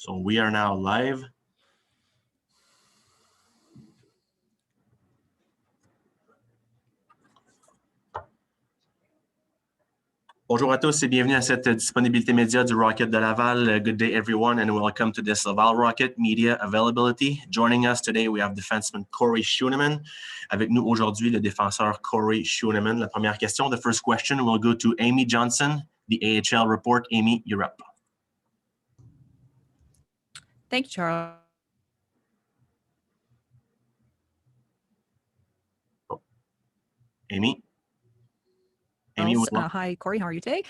So we are now live. Bonjour à tous et bienvenue à cette disponibilité média du Rocket de Laval. Good day, everyone, and welcome to this Laval Rocket media availability. Joining us today, we have defenseman Corey Schueneman. Avec nous aujourd'hui, le défenseur Corey Schueneman. La première question, the first question, will go to Amy Johnson, the AHL report. Amy, you're up. Thank you, Charles. Amy? Hi, Corey. How are you today?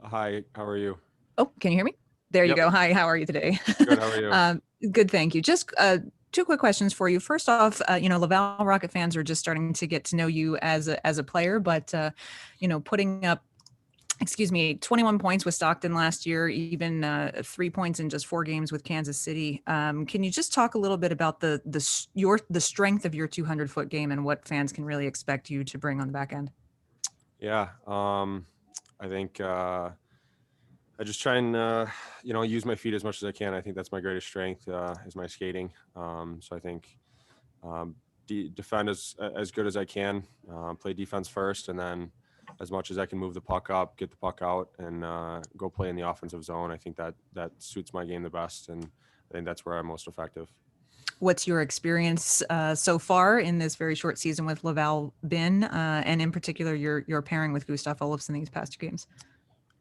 Hi, how are you? Oh, can you hear me? There you go. Hi, how are you today? Good, how are you? Good, thank you. Just two quick questions for you. First off, Laval Rocket fans are just starting to get to know you as a player, but, putting up 21 points with Stockton last year, even 3 points in just 4 games with Kansas City. Can you just talk a little bit about the strength of your 200-foot game and what fans can really expect you to bring on the back end? Yeah, I think I just try and use my feet as much as I can. I think that's my greatest strength is my skating. So I think defend as good as I can, play defense first, and then as much as I can move the puck up, get the puck out, and go play in the offensive zone. I think that suits my game the best, and I think that's where I'm most effective. What's your experience so far in this very short season with Laval been, and in particular your pairing with Gustav Olofsson these past 2 games?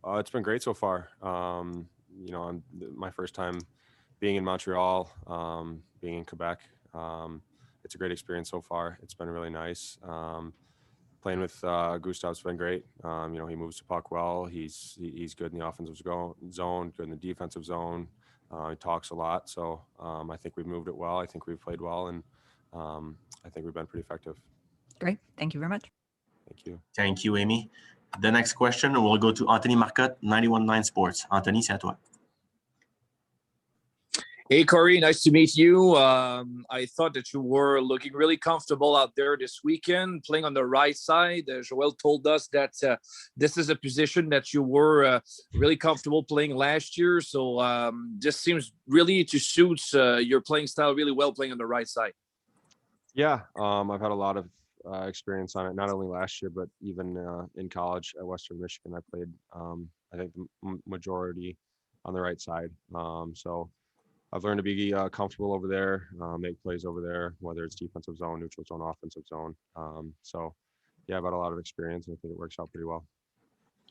It's been great so far. My first time being in Montreal, being in Quebec. It's a great experience so far. It's been really nice. Playing with Gustav's been great. He moves the puck well. He's good in the offensive zone, good in the defensive zone. He talks a lot, so I think we've moved it well. I think we've played well, and I think we've been pretty effective. Great. Thank you very much. Thank you. Thank you, Amy. The next question will go to Anthony Marcotte, 91.9 Sports. Anthony, c'est à toi. Hey, Corey, nice to meet you. I thought that you were looking really comfortable out there this weekend, playing on the right side. Joel told us that this is a position that you were really comfortable playing last year. So this seems really to suit your playing style really well, playing on the right side. Yeah, I've had a lot of experience on it, not only last year, but even in college at Western Michigan. I played, I think, the majority on the right side. So I've learned to be comfortable over there, make plays over there, whether it's defensive zone, neutral zone, offensive zone. So, yeah, I've had a lot of experience, and I think it works out pretty well.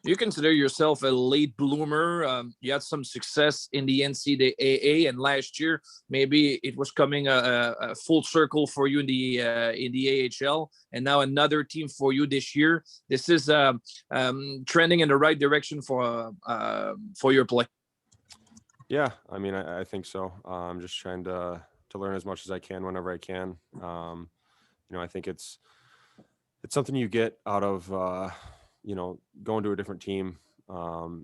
You consider yourself a late bloomer. You had some success in the NCAA, and last year maybe it was coming a full circle for you in the AHL, and now another team for you this year. This is trending in the right direction for your play. Yeah, I mean, I think so. I'm just trying to learn as much as I can whenever I can. I think it's something you get out of going to a different team.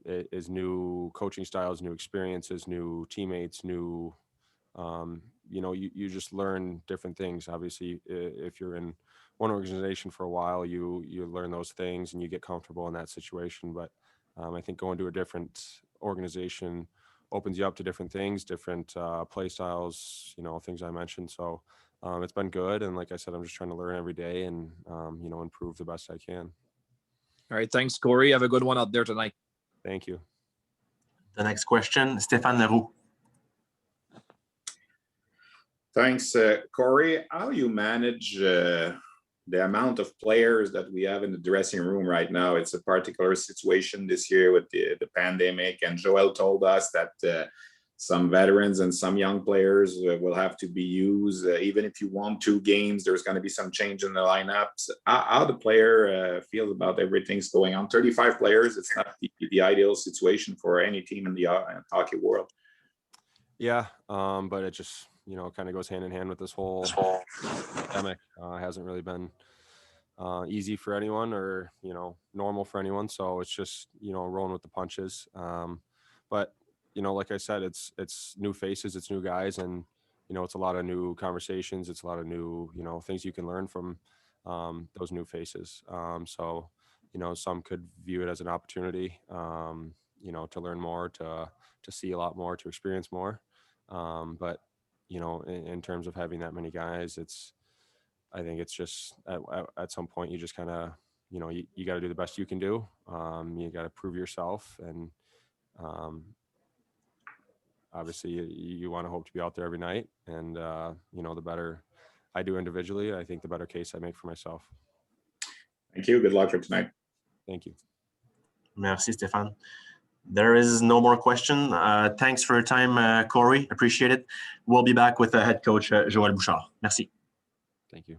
It is new coaching styles, new experiences, new teammates, new. You just learn different things. Obviously, if you're in one organization for a while, you learn those things and you get comfortable in that situation. But I think going to a different organization opens you up to different things, different play styles, things I mentioned. So it's been good. And like I said, I'm just trying to learn every day and, improve the best I can. All right. Thanks, Corey. Have a good one out there tonight. Thank you. The next question, Stéphane Leroux. Thanks, Corey. How you manage the amount of players that we have in the dressing room right now? It's a particular situation this year with the pandemic, and Joel told us that some veterans and some young players will have to be used. Even if you won 2 games, there's going to be some change in the lineups. How the player feels about everything's going on. 35 players, it's not the ideal situation for any team in the hockey world. Yeah, but it just kind of goes hand in hand with this whole pandemic. Hasn't really been easy for anyone or normal for anyone, so it's just rolling with the punches. But like I said, it's new faces, it's new guys, and it's a lot of new conversations, it's a lot of new things you can learn from those new faces. So some could view it as an opportunity to learn more, to see a lot more, to experience more. But, you know, in terms of having that many guys, I think it's just at some point you just kind of, you know, you got to do the best you can do. You got to prove yourself. And obviously you want to hope to be out there every night. And, you know, the better I do individually, I think the better case I make for myself. Thank you. Good luck for tonight. Thank you. Merci, Stéphane. There is no more question. Thanks for your time, Corey. Appreciate it. We'll be back with head coach Joel Bouchard. Merci. Thank you.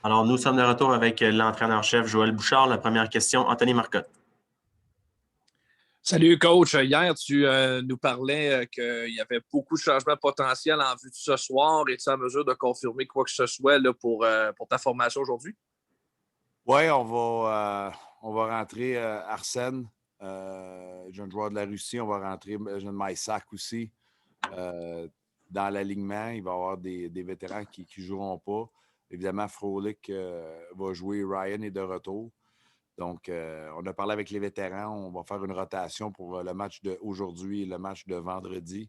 Alors, nous sommes de retour avec l'entraîneur-chef Joel Bouchard. La première question, Anthony Marcotte. Salut, coach. Hier, tu nous parlais qu'il y avait beaucoup de changements potentiels en vue de ce soir. Es-tu en mesure de confirmer quoi que ce soit là, pour ta formation aujourd'hui? Oui, on va rentrer Arsène, jeune joueur de la Russie. On va rentrer jeune Maïsak aussi dans l'alignement. Il va y avoir des vétérans qui ne joueront pas. Évidemment, Frolic va jouer. Ryan est de retour. Donc, on a parlé avec les vétérans. On va faire une rotation pour le match d'aujourd'hui et le match de vendredi.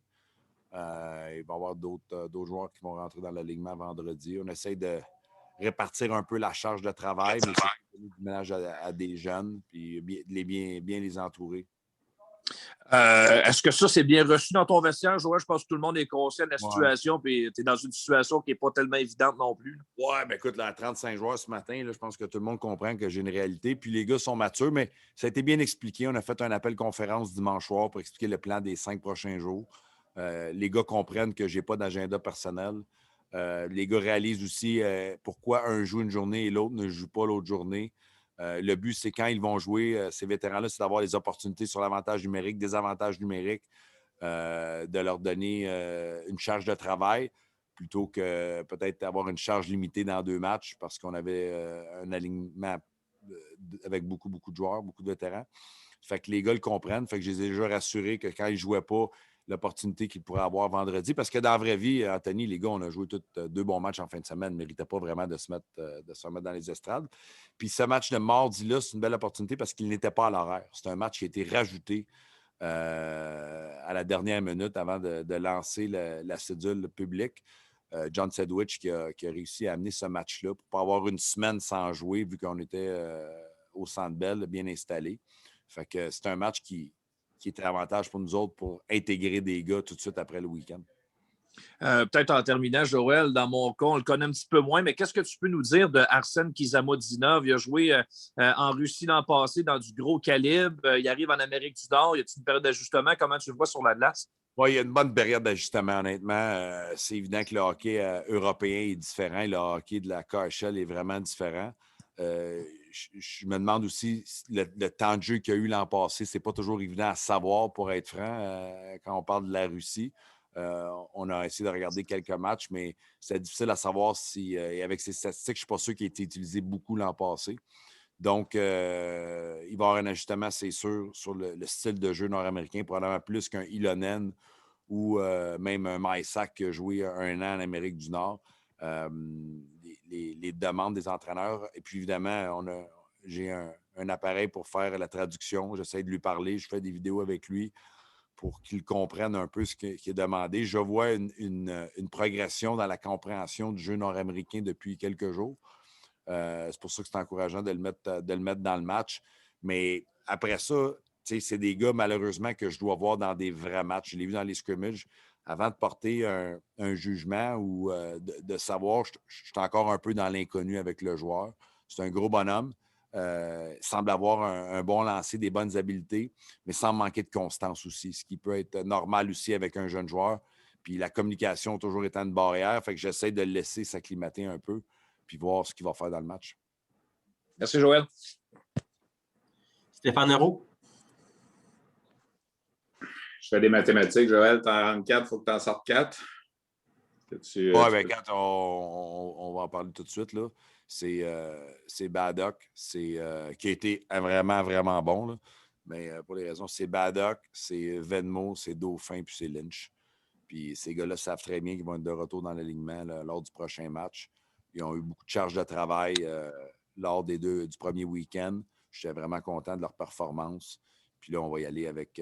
Il va y avoir d'autres joueurs qui vont rentrer dans l'alignement vendredi. On essaie de répartir un peu la charge de travail, mais c'est du ménage à des jeunes, puis bien les entourer. Est-ce que ça, c'est bien reçu dans ton vestiaire, Joël? Je pense que tout le monde est conscient de la situation, puis tu es dans une situation qui n'est pas tellement évidente non plus. Oui, bien écoute, là, 35 joueurs ce matin, là, je pense que tout le monde comprend que j'ai une réalité. Puis les gars sont matures, mais ça a été bien expliqué. On a fait un appel conférence dimanche soir pour expliquer le plan des 5 prochains jours. Les gars comprennent que je n'ai pas d'agenda personnel. Les gars réalisent aussi pourquoi un joue une journée et l'autre ne joue pas l'autre journée. Le but, c'est quand ils vont jouer, ces vétérans-là, c'est d'avoir des opportunités sur l'avantage numérique, des avantages numériques, de leur donner une charge de travail plutôt que peut-être avoir une charge limitée dans 2 matchs parce qu'on avait un alignement avec beaucoup de joueurs, beaucoup de vétérans. Fait que les gars le comprennent. Fait que je les ai déjà rassurés que quand ils ne jouaient pas, l'opportunité qu'ils pourraient avoir vendredi. Parce que dans la vraie vie, Anthony, les gars, on a joué tous 2 bons matchs en fin de semaine. Ils ne méritaient pas vraiment de se remettre dans les estrades. Puis ce match de mardi-là, c'est une belle opportunité parce qu'il n'était pas à l'horaire. C'est un match qui a été rajouté à la dernière minute avant de lancer la cédule publique. John Sedgwick qui a réussi à amener ce match-là pour pas avoir une semaine sans jouer vu qu'on était au Centre Bell, bien installé. Fait que c'est un match qui était avantage pour nous autres pour intégrer des gars tout de suite après le week-end. Peut-être en terminant, Joël, dans mon cas, on le connaît un petit peu moins, mais qu'est-ce que tu peux nous dire de Arsène Kizamadinov? Il a joué en Russie l'an passé dans du gros calibre. Il arrive en Amérique du Nord. Y a-t-il une période d'ajustement? Comment tu le vois sur la glace? Oui, il y a une bonne période d'ajustement, honnêtement. C'est évident que le hockey européen est différent. Le hockey de la KHL est vraiment différent. Je me demande aussi le temps de jeu qu'il y a eu l'an passé. C'est pas toujours évident à savoir, pour être franc, quand on parle de la Russie. On a essayé de regarder quelques matchs, mais c'est difficile à savoir si, et avec ces statistiques, je ne suis pas sûr qu'il ait été utilisé beaucoup l'an passé. Donc, il va y avoir un ajustement, c'est sûr, sur le style de jeu nord-américain, probablement plus qu'un Ilonen ou même un Maïsak qui a joué 1 an en Amérique du Nord. Les demandes des entraîneurs. Et puis, évidemment, j'ai un appareil pour faire la traduction. J'essaie de lui parler. Je fais des vidéos avec lui pour qu'il comprenne un peu ce qui est demandé. Je vois une progression dans la compréhension du jeu nord-américain depuis quelques jours. C'est pour ça que c'est encourageant de le mettre dans le match. Mais après ça, c'est des gars, malheureusement, que je dois voir dans des vrais matchs. Je l'ai vu dans les scrimmages. Avant de porter un jugement ou de savoir, je suis encore un peu dans l'inconnu avec le joueur. C'est un gros bonhomme. Semble avoir un bon lancer, des bonnes habiletés, mais sans manquer de constance aussi, ce qui peut être normal aussi avec un jeune joueur. Puis la communication a toujours été une barrière, fait que j'essaie de le laisser s'acclimater un peu puis voir ce qu'il va faire dans le match. Merci, Joël. Stéphane Hérault. Je fais des mathématiques, Joël. Tu en rentres 4, il faut que tu en sortes 4. Oui, bien, quand on va en parler tout de suite, là. C'est Baddock, qui a été vraiment, vraiment bon. Là. Mais pour les raisons, c'est Baddock, c'est Venmo, c'est Dauphin, puis c'est Lynch. Puis ces gars-là savent très bien qu'ils vont être de retour dans l'alignement lors du prochain match. Ils ont eu beaucoup de charges de travail lors du premier week-end. J'étais vraiment content de leur performance. Puis là, on va y aller avec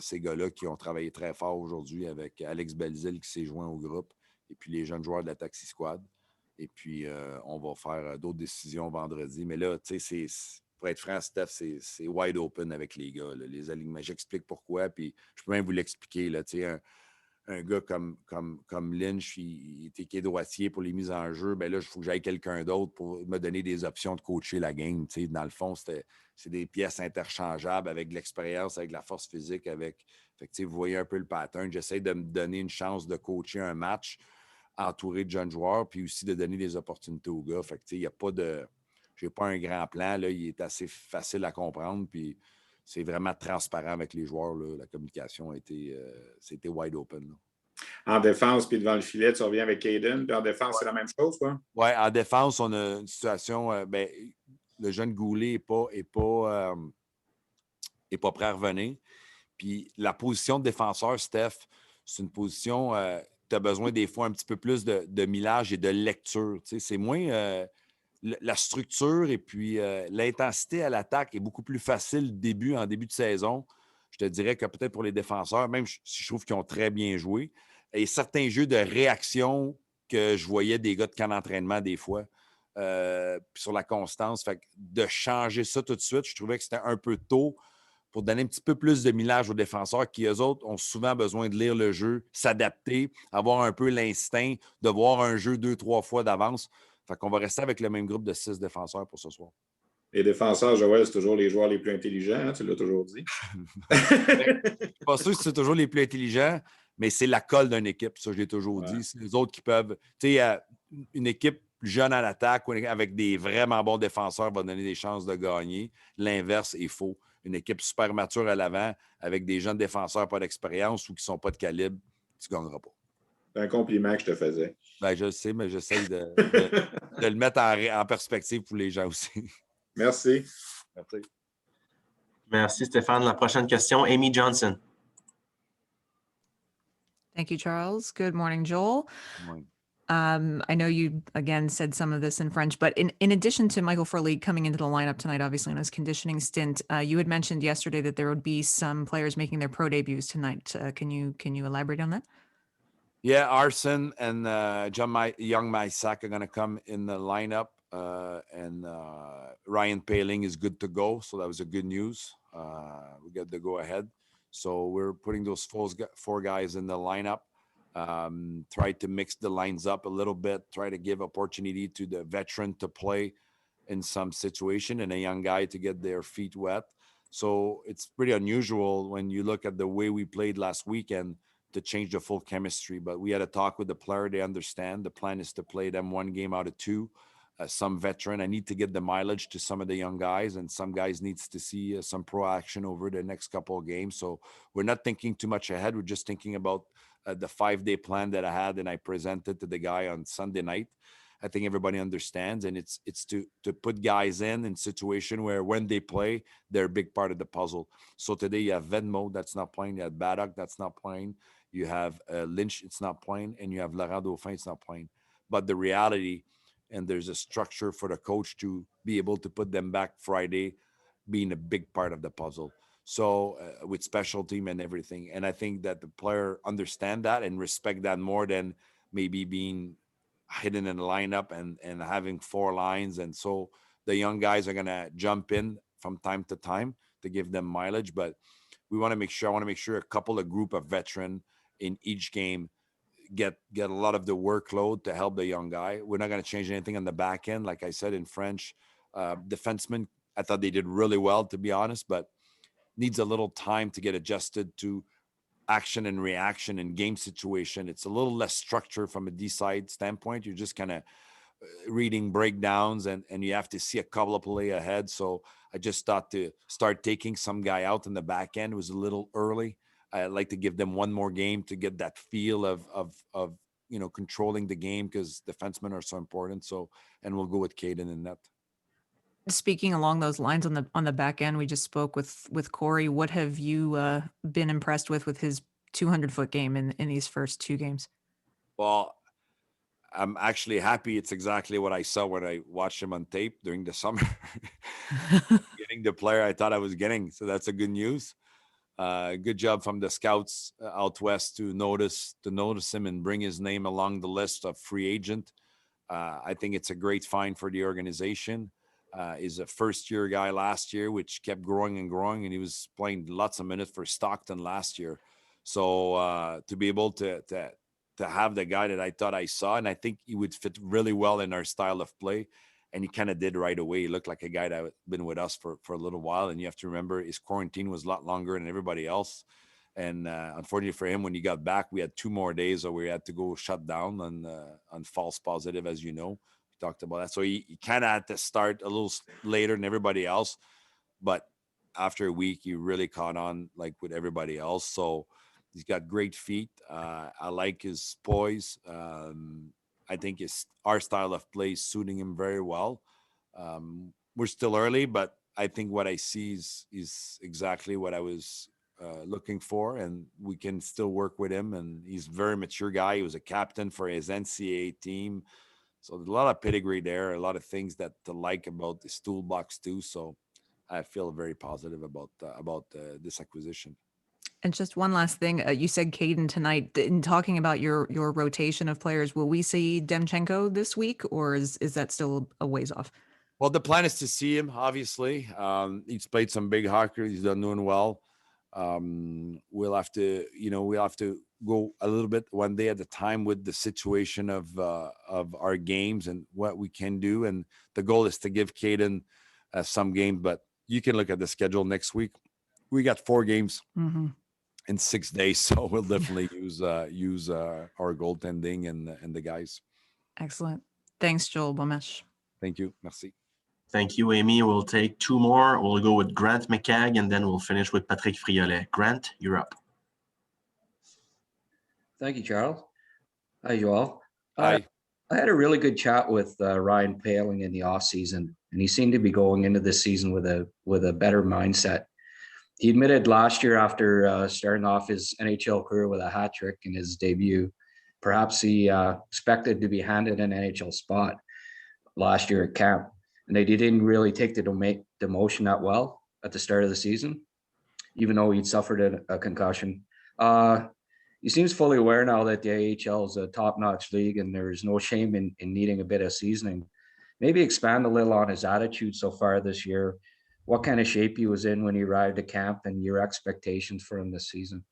ces gars-là qui ont travaillé très fort aujourd'hui, avec Alex Belzil qui s'est joint au groupe, et puis les jeunes joueurs de la Taxi Squad. Et puis, on va faire d'autres décisions vendredi. Mais là, tu sais, pour être franc, Steph, c'est wide open avec les gars, là, les alignements. J'explique pourquoi, puis je peux même vous l'expliquer. Là, tu sais, un gars comme Lynch, qui est droitier pour les mises en jeu, bien là, il faut que j'aille quelqu'un d'autre pour me donner des options de coacher la game. Tu sais, dans le fond, c'est des pièces interchangeables avec de l'expérience, avec de la force physique. Fait que, tu sais, vous voyez un peu le pattern. J'essaie de me donner une chance de coacher un match entouré de jeunes joueurs, puis aussi de donner des opportunités aux gars. Fait que, il n'y a pas de... J'ai pas un grand plan, là, il est assez facile à comprendre, puis c'est vraiment transparent avec les joueurs, là. La communication a été, c'était wide open, là. En défense, puis devant le filet, tu reviens avec Caden. Puis en défense, c'est la même chose, quoi? Oui, en défense, on a une situation... le jeune Goulet n'est pas prêt à revenir. Puis la position de défenseur, Steph, c'est une position... tu as besoin des fois un petit peu plus de millage et de lecture. Tu sais, c'est moins... la structure et puis l'intensité à l'attaque est beaucoup plus facile en début de saison. Je te dirais que peut-être pour les défenseurs, même si je trouve qu'ils ont très bien joué, et certains jeux de réaction que je voyais des gars de camp d'entraînement des fois, puis sur la constance, fait que de changer ça tout de suite, je trouvais que c'était un peu tôt pour donner un petit peu plus de millage aux défenseurs qui, eux autres, ont souvent besoin de lire le jeu, s'adapter, avoir un peu l'instinct de voir un jeu 2-3 fois d'avance. Fait qu'on va rester avec le même groupe de 6 défenseurs pour ce soir. Les défenseurs, Joël, c'est toujours les joueurs les plus intelligents, hein, tu l'as toujours dit. Je suis pas sûr que c'est toujours les plus intelligents, mais c'est la colle d'une équipe, ça je l'ai toujours dit. C'est les autres qui peuvent... Tu sais, une équipe jeune à l'attaque ou avec des vraiment bons défenseurs va donner des chances de gagner. L'inverse est faux. Une équipe super mature à l'avant avec des jeunes défenseurs pas d'expérience ou qui ne sont pas de calibre, tu ne gagneras pas. C'est un compliment que je te faisais. Ben, je le sais, mais j'essaie de le mettre en perspective pour les gens aussi. Merci. Merci. Merci, Stéphane. La prochaine question, Amy Johnson. Thank you, Charles. Good morning, Joel. Good morning. I know you, again, said some of this in French, but in addition to Michael Furley coming into the lineup tonight, obviously on his conditioning stint, you had mentioned yesterday that there would be some players making their pro debuts tonight. Can you elaborate on that? Yeah, Arson and Young Mysak are going to come in the lineup, and Ryan Paling is good to go, so that was a good news. We got the go ahead. So we're putting those four guys in the lineup. Try to mix the lines up a little bit, try to give opportunity to the veteran to play in some situation and a young guy to get their feet wet. So it's pretty unusual when you look at the way we played last weekend to change the full chemistry. But we had a talk with the player. They understand. The plan is to play them one game out of two. Some veteran. I need to get the mileage to some of the young guys, and some guys needs to see some pro action over the next couple of games. So we're not thinking too much ahead. We're just thinking about the 5-day plan that I had and I presented to the guy on Sunday night. I think everybody understands, and it's to put guys in situation where when they play, they're a big part of the puzzle. So today you have Venmo that's not playing, you have Baddock that's not playing, you have Lynch, it's not playing, and you have Laurent Dauphin, it's not playing. But the reality, and there's a structure for the coach to be able to put them back Friday, being a big part of the puzzle. So with special team and everything. And I think that the player understand that and respect that more than maybe being hidden in the lineup and having four lines. And so the young guys are going to jump in from time to time to give them mileage. But I want to make sure a couple of group of veteran in each game get a lot of the workload to help the young guy. We're not going to change anything on the back end. Like I said in French, defensemen, I thought they did really well, to be honest, but needs a little time to get adjusted to action and reaction and game situation. It's a little less structure from a D-side standpoint. You're just kind of reading breakdowns and you have to see a couple of play ahead. So I just thought to start taking some guy out in the back end. It was a little early. I'd like to give them one more game to get that feel of controlling the game, because defensemen are so important. So, and we'll go with Caden in net. Speaking along those lines on the back end, we just spoke with Corey. What have you been impressed with his 200-foot game in these first two games? Well, I'm actually happy. It's exactly what I saw when I watched him on tape during the summer. Getting the player I thought I was getting. So that's a good news. Good job from the scouts out west to notice him and bring his name along the list of free agent. I think it's a great find for the organization. He's a first-year guy last year, which kept growing and growing, and he was playing lots of minutes for Stockton last year. So to be able to have the guy that I thought I saw, and I think he would fit really well in our style of play, and he kind of did right away. He looked like a guy that had been with us for a little while, and you have to remember his quarantine was a lot longer than everybody else, And unfortunately for him, when he got back, we had 2 more days where we had to go shut down on false positive, as you know. We talked about that. So he kind of had to start a little later than everybody else. But after a week, he really caught on like with everybody else. So he's got great feet. I like his poise. I think our style of play is suiting him very well. We're still early, but I think what I see is exactly what I was looking for, and we can still work with him. And he's a very mature guy. He was a captain for his NCAA team. So there's a lot of pedigree there, a lot of things that to like about this toolbox too. So I feel very positive about this acquisition. And just one last thing, you said Caden tonight. In talking about your rotation of players, will we see Demchenko this week, or is that still a ways off? Well, the plan is to see him. Obviously, he's played some big hockey. He's done doing well. We'll have to go a little bit one day at a time with the situation of our games and what we can do. And the goal is to give Caden some games, but you can look at the schedule next week. We got 4 games in 6 days, so we'll definitely use our goaltending and the guys. Excellent. Thanks, Joel Bouchard. Thank you. Merci. Thank you, Amy. We'll take 2 more. We'll go with Grant McCagg, and then we'll finish with Patrick Friolet. Grant, you're up. Thank you, Charles. Hi, Joel. Hi. I had a really good chat with Ryan Poehling in the offseason, and he seemed to be going into this season with a better mindset. He admitted last year, after starting off his NHL career with a hat trick in his debut, perhaps he expected to be handed an NHL spot last year at camp, and they didn't really take the demotion that well at the start of the season, even though he'd suffered a concussion. He seems fully aware now that the AHL is a top-notch league and there's no shame in needing a bit of seasoning. Maybe expand a little on his attitude so far this year, what kind of shape he was in when he arrived at camp, and your expectations for him this season.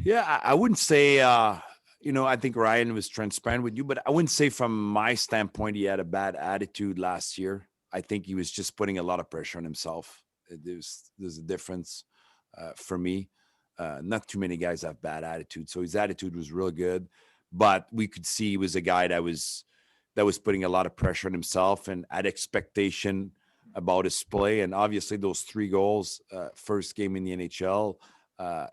Yeah, I wouldn't say, I think Ryan was transparent with you, but I wouldn't say from my standpoint he had a bad attitude last year. I think he was just putting a lot of pressure on himself. There's a difference for me. Not too many guys have bad attitude. So his attitude was real good, but we could see he was a guy that was putting a lot of pressure on himself and had expectation about his play. And obviously those 3 goals, first game in the NHL,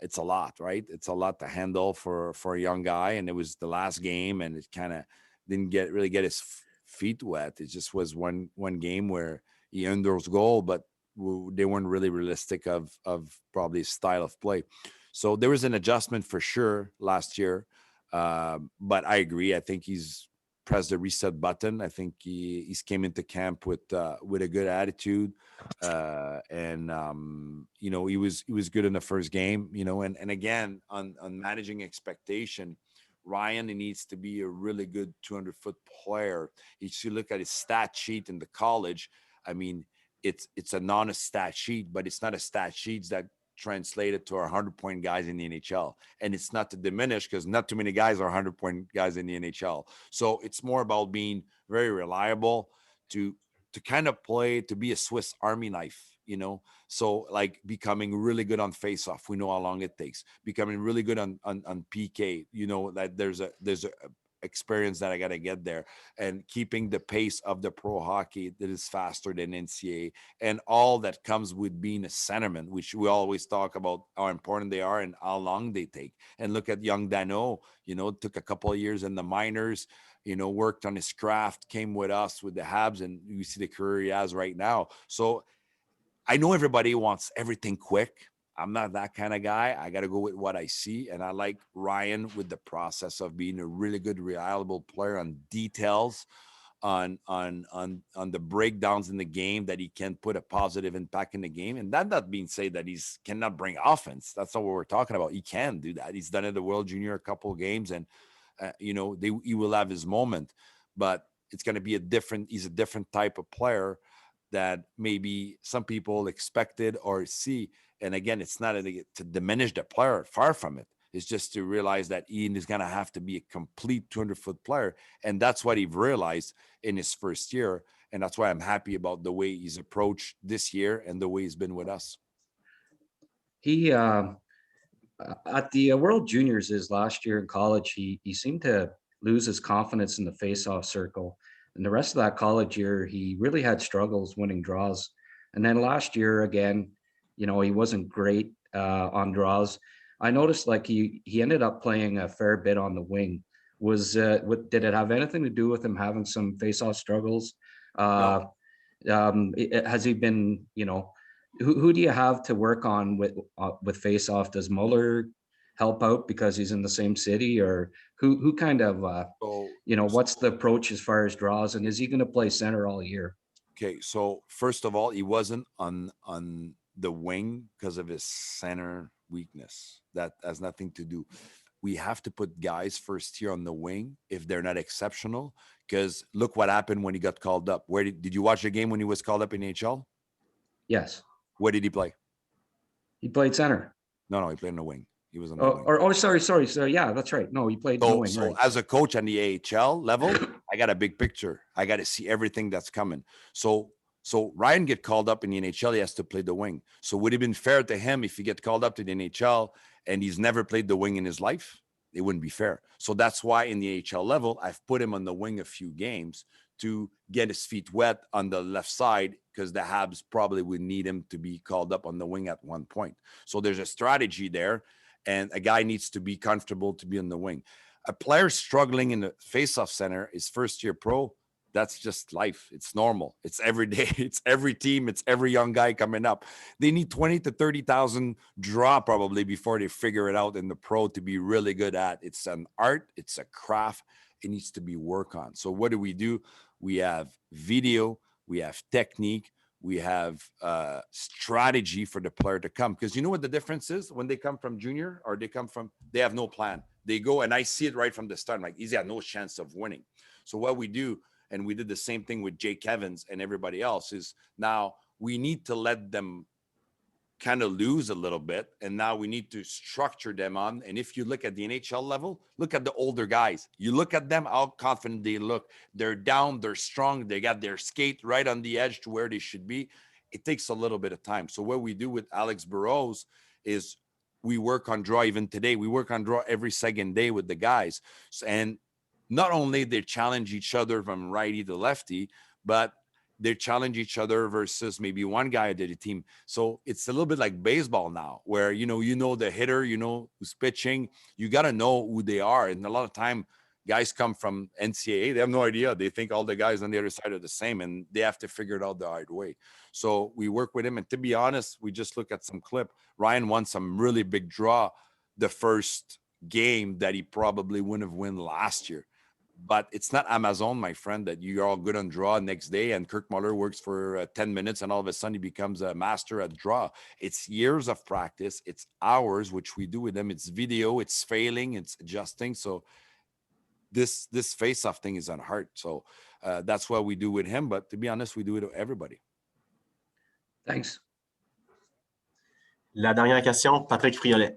it's a lot, right? It's a lot to handle for a young guy. And it was the last game, and it kind of didn't really get his feet wet. It just was one game where he earned those goals, but they weren't really realistic of probably his style of play. So there was an adjustment for sure last year. But I agree. I think he's pressed the reset button. I think he's came into camp with a good attitude. He was good in the first game, and again, on managing expectation, Ryan needs to be a really good 200-foot player. If you look at his stat sheet in the college, I mean, it's a non-stat sheet, but it's not a stat sheet that translated to our 100-point guys in the NHL. And it's not to diminish, because not too many guys are 100-point guys in the NHL. So it's more about being very reliable to kind of play, to be a Swiss Army knife, So like becoming really good on face-off. We know how long it takes. Becoming really good on PK, that there's a experience that I got to get there, and keeping the pace of the pro hockey that is faster than NCAA, and all that comes with being a centerman, which we always talk about how important they are and how long they take. And look at young Dano, took a couple of years in the minors, worked on his craft, came with us with the Habs, and you see the career he has right now. So I know everybody wants everything quick. I'm not that kind of guy. I got to go with what I see. And I like Ryan with the process of being a really good, reliable player on details, on the breakdowns in the game, that he can put a positive impact in the game. And that not being said that he's cannot bring offense. That's not what we're talking about. He can do that. He's done it at the World Junior a couple of games, and he will have his moment, but it's going to be he's a different type of player that maybe some people expected or see. And again, it's not to diminish the player, far from it. It's just to realize that Ian is going to have to be a complete 200-foot player. And that's what he realized in his first year. And that's why I'm happy about the way he's approached this year and the way he's been with us. He at the World Juniors his last year in college, he seemed to lose his confidence in the face-off circle. And the rest of that college year, he really had struggles winning draws. And then last year again, he wasn't great on draws. I noticed like he ended up playing a fair bit on the wing. Did it have anything to do with him having some face-off struggles? No. Has he been, who do you have to work on with face-off? Does Muller help out because he's in the same city, or who kind of, what's the approach as far as draws, and is he going to play center all year? Okay, so first of all, he wasn't on the wing because of his center weakness. That has nothing to do. We have to put guys first here on the wing if they're not exceptional, because look what happened when he got called up. Where did you watch the game when he was called up in HL? Yes. Where did he play? He played center. No, he played in the wing. He was on the wing. Sorry. Yeah, that's right. No, he played in the wing. So right. as a coach on the AHL level, I got a big picture. I got to see everything that's coming. So Ryan get called up in the NHL, he has to play the wing. So would it have been fair to him if he get called up to the NHL and he's never played the wing in his life? It wouldn't be fair. So that's why in the AHL level, I've put him on the wing a few games to get his feet wet on the left side, because the Habs probably would need him to be called up on the wing at one point. So there's a strategy there, and a guy needs to be comfortable to be on the wing. A player struggling in the face-off center is first-year pro. That's just life. It's normal. It's every day. It's every team. It's every young guy coming up. They need 20 to 30,000 draw probably before they figure it out in the pro to be really good at. It's an art. It's a craft. It needs to be worked on. So what do? We have video. We have technique. We have strategy for the player to come. Because you know what the difference is when they come from junior or they have no plan. They go, and I see it right from the start. I'm like, he's got no chance of winning. So what we do, and we did the same thing with Jake Evans and everybody else, is now we need to let them kind of lose a little bit. And now we need to structure them on. And if you look at the NHL level, look at the older guys. You look at them, how confident they look. They're down, they're strong. They got their skate right on the edge to where they should be. It takes a little bit of time. So what we do with Alex Burrows is we work on draw. Even today, we work on draw every second day with the guys. And not only they challenge each other from righty to lefty, but they challenge each other versus maybe one guy did a team. So it's a little bit like baseball now, where you know the hitter, who's pitching. You got to know who they are. And a lot of time, guys come from NCAA. They have no idea. They think all the guys on the other side are the same, and they have to figure it out the hard way. So we work with him. And to be honest, we just look at some clip. Ryan won some really big draw the first game that he probably wouldn't have won last year. But it's not Amazon, my friend, that you're all good on draw next day and Kirk Muller works for 10 minutes and all of a sudden he becomes a master at draw. It's years of practice. It's hours, which we do with them. It's video. It's failing. It's adjusting. So this face-off thing is on heart. So that's what we do with him. But to be honest, we do it with everybody. Thanks. La dernière question, Patrick Friolet.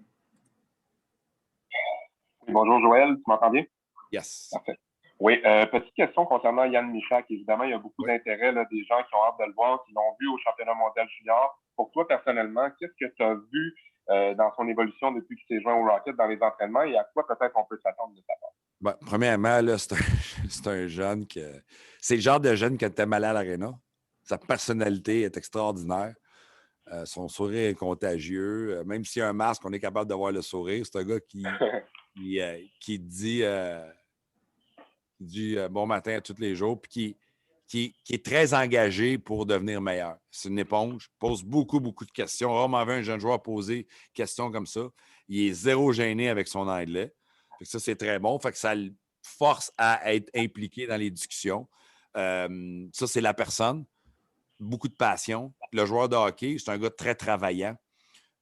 Bonjour Joël, tu m'entends bien? Yes. Parfait. Oui, petite question concernant Yann Michak. Évidemment, il y a beaucoup d'intérêt, des gens qui ont hâte de le voir, qui l'ont vu au championnat mondial junior. Pour toi, personnellement, qu'est-ce que tu as vu dans son évolution depuis qu'il s'est joint au Rocket dans les entraînements et à quoi peut-être on peut s'attendre de sa part? Ben, premièrement, là, c'est un jeune c'est le genre de jeune que tu aimes aller à l'aréna. Sa personnalité est extraordinaire. Son sourire est contagieux. Même s'il y a un masque, on est capable de voir le sourire. C'est un gars qui dit bon matin à tous les jours, puis qui est très engagé pour devenir meilleur. C'est une éponge, pose beaucoup de questions. Rarement vu un jeune joueur poser questions comme ça. Il est zéro gêné avec son anglais. Fait que ça, c'est très bon. Fait que ça le force à être impliqué dans les discussions. Ça, c'est la personne. Beaucoup de passion. Le joueur de hockey, c'est un gars très travaillant.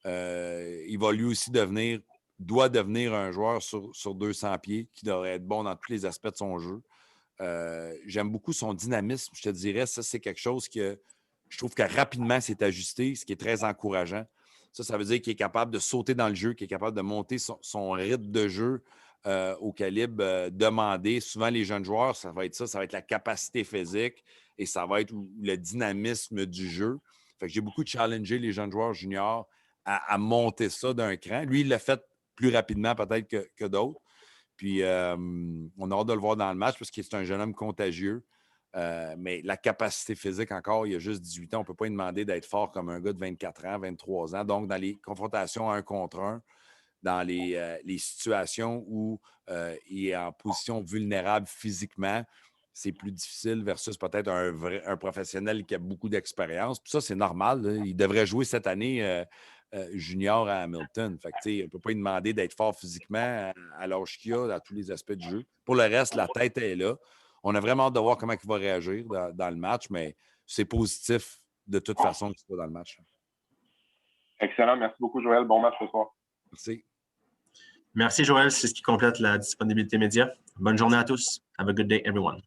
Il va lui aussi doit devenir un joueur sur 200 pieds qui devrait être bon dans tous les aspects de son jeu. J'aime beaucoup son dynamisme, je te dirais. Ça, c'est quelque chose que je trouve que rapidement s'est ajusté, ce qui est très encourageant. Ça veut dire qu'il est capable de sauter dans le jeu, qu'il est capable de monter son rythme de jeu au calibre demandé. Souvent, les jeunes joueurs, ça va être la capacité physique et ça va être le dynamisme du jeu. Fait que j'ai beaucoup challengé les jeunes joueurs juniors à monter ça d'un cran. Lui, il l'a fait plus rapidement peut-être que d'autres. Puis, on a hâte de le voir dans le match parce qu'il est un jeune homme contagieux. Mais la capacité physique, encore, il a juste 18 ans. On ne peut pas lui demander d'être fort comme un gars de 24 ans, 23 ans. Donc, dans les confrontations 1 contre 1, dans les situations où il est en position vulnérable physiquement, c'est plus difficile versus peut-être un professionnel qui a beaucoup d'expérience. Puis ça, c'est normal. Là. Il devrait jouer cette année junior à Hamilton. Fait que, on ne peut pas lui demander d'être fort physiquement à l'âge qu'il a dans tous les aspects du jeu. Pour le reste, la tête est là. On a vraiment hâte de voir comment il va réagir dans le match, mais c'est positif de toute façon qu'il soit dans le match. Excellent. Merci beaucoup, Joël. Bon match ce soir. Merci. Merci, Joël. C'est ce qui complète la disponibilité média. Bonne journée à tous. Have a good day, everyone.